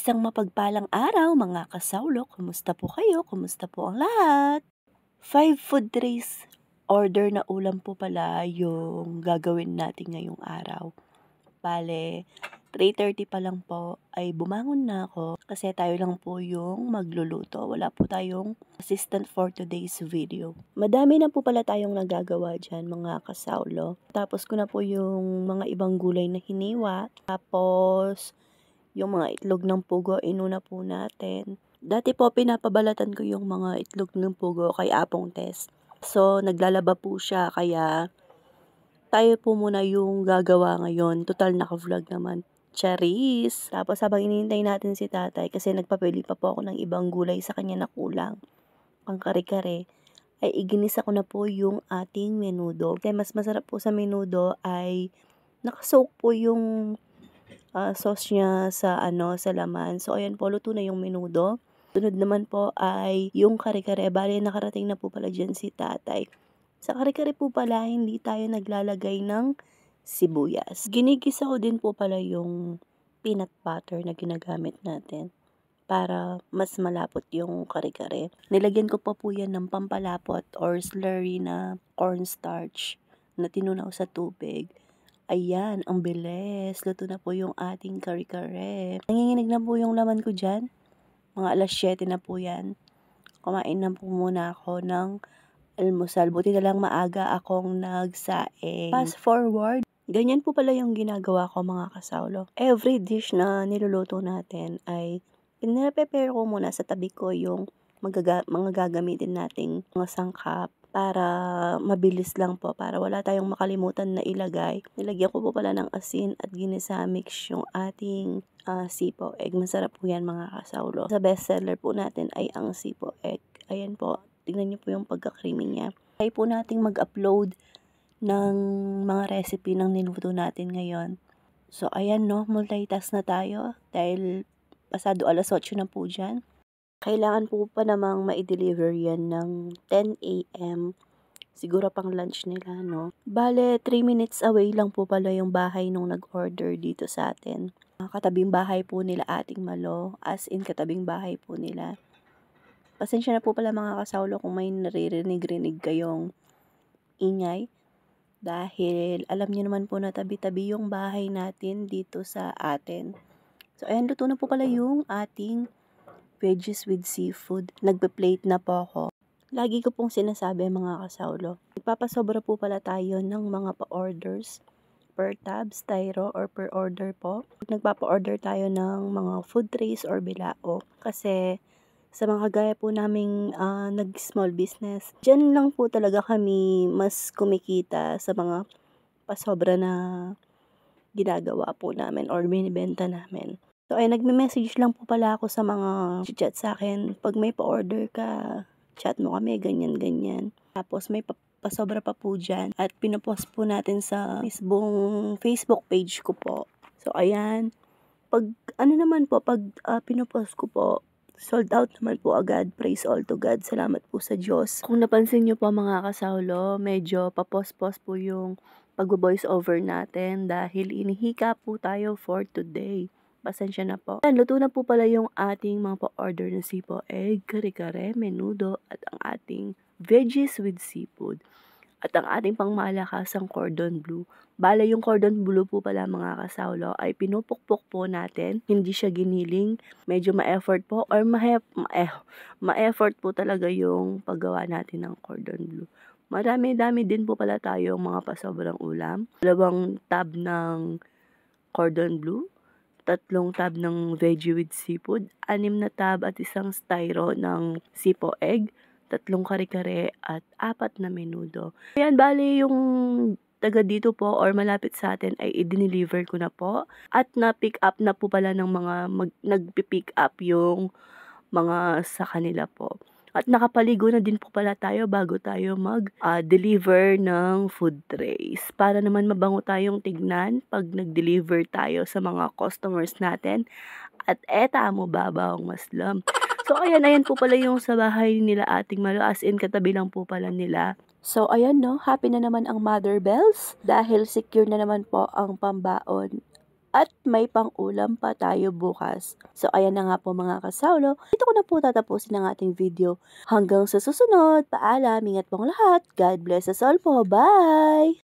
Isang mapagpalang araw mga kasawlo, kumusta po kayo? Kumusta po ang lahat? 5 food trays order na ulam po pala yung gagawin natin ngayong araw. Bale, 3:30 pa lang po ay bumangon na ako kasi tayo lang po yung magluluto. Wala po tayong assistant for today's video. Madami na po pala tayong nagagawa dyan mga kasawlo. Tapos ko na po yung mga ibang gulay na hiniwa. Tapos yung mga itlog ng pugo, inuna po natin. Dati po, pinapabalatan ko yung mga itlog ng pugo kay Apong Tess. So, naglalaba po siya, kaya tayo po muna yung gagawa ngayon. Total, naka-vlog naman. Charis! Tapos, habang inihintay natin si tatay, kasi nagpapili pa po ako ng ibang gulay sa kanya na kulang, pang kare-kare, ay iginisa ko na po yung ating menudo. Kaya mas masarap po sa menudo ay nakasoak po yung sauce niya sa sa laman. So ayan po, luto na yung menudo. Sunod naman po ay yung kare-kare. Bale, nakarating na po pala dyan si tatay. Sa kare-kare po pala, hindi tayo naglalagay ng sibuyas. Ginigisa ko din po pala yung peanut butter na ginagamit natin para mas malapot yung kare-kare. Nilagyan ko pa po yan ng pampalapot or slurry na cornstarch na tinunaw sa tubig. Ayan, ang bilis. Luto na po yung ating kare-kare. Nanginginig na po yung laman ko dyan. Mga alas 7 na po yan. Kumain na po muna ako ng almusal. Buti na lang maaga akong nagsaing. Fast forward. Ganyan po pala yung ginagawa ko mga kasawlo. Every dish na niluluto natin ay pinaprepare ko muna sa tabi ko yung mga gagamitin nating mga sangkap para mabilis lang po, para wala tayong makalimutan na ilagay. Nilagyan ko po pala ng asin at ginisa mix yung ating sipo egg. Masarap po yan mga kasawlo. Sa bestseller po natin ay ang sipo egg. Ayan po, tignan niyo po yung pagka-creamy niya. Try po nating mag-upload ng mga recipe ng niluto natin ngayon. So ayan no, multitask na tayo dahil pasado alas 8 na po dyan. Kailangan po pa namang ma-deliver yan ng 10 a.m. Siguro pang lunch nila, no? Bale, 3 minutes away lang po pala yung bahay nung nag-order dito sa atin. Katabing bahay po nila Ating Malo, as in katabing bahay po nila. Pasensya na po pala mga kasawlo kung may naririnig-rinig kayong ingay. Dahil alam niyo naman po na tabi-tabi yung bahay natin dito sa atin. So, ayan, luto na po pala yung ating veggies with seafood. Nagpe-plate na po ako. Lagi ko pong sinasabi mga kasawlo, ipapasobra po pala tayo ng mga pa-orders per tab, styro, or per order po. Nagpapa-order tayo ng mga food trays or bilao. Kasi sa mga kagaya po naming nag-small business, dyan lang po talaga kami mas kumikita sa mga pasobra na ginagawa po namin or binibenta namin. So, ay nagme-message lang po pala ako sa mga chat sa akin. Pag may pa-order ka, chat mo kami, ganyan-ganyan. Tapos may pasobra pa po dyan. At pinopost po natin sa mismong Facebook page ko po. So, ayan. Pag, pag pinopost ko po, sold out naman po agad. Praise all to God. Salamat po sa Diyos. Kung napansin nyo po mga kasawlo, medyo papost-post po yung pag-voice over natin dahil inihika po tayo for today. Pasensya na po. Luto na po pala yung ating mga pa-order na sipo egg, kare-kare, menudo, at ang ating veggies with seafood. At ang ating pangmalakasang cordon bleu. Bale, yung cordon bleu po pala mga kasawlo ay pinupukpok po natin. Hindi siya giniling. Medyo ma-effort po or ma-effort po talaga yung paggawa natin ng cordon bleu. Marami-dami din po pala tayong mga pasobrang ulam. 2 tab ng cordon bleu. 3 tab ng veggie with seafood, 6 na tab at 1 styro ng sipo egg, 3 kare-kare at 4 na menudo. Ayan, bali yung taga dito po or malapit sa atin ay i-deliver ko na po at na-pick up na po pala ng mga nagpi-pick up yung mga sa kanila po. At nakapaligo na din po pala tayo bago tayo mag-deliver ng food trays. Para naman mabango tayong tignan pag nag-deliver tayo sa mga customers natin. At eta mo babawang maslam. So ayan po pala yung sa bahay nila Ating Malo, as in katabi lang po pala nila. So ayan no, happy na naman ang Mother Bells dahil secure na naman po ang pambaon at may pang-ulam pa tayo bukas. So ayan na nga po mga kasawlo, dito ko na po tatapusin ang ating video. Hanggang sa susunod, paalam, ingat pong lahat. God bless us all po. Bye!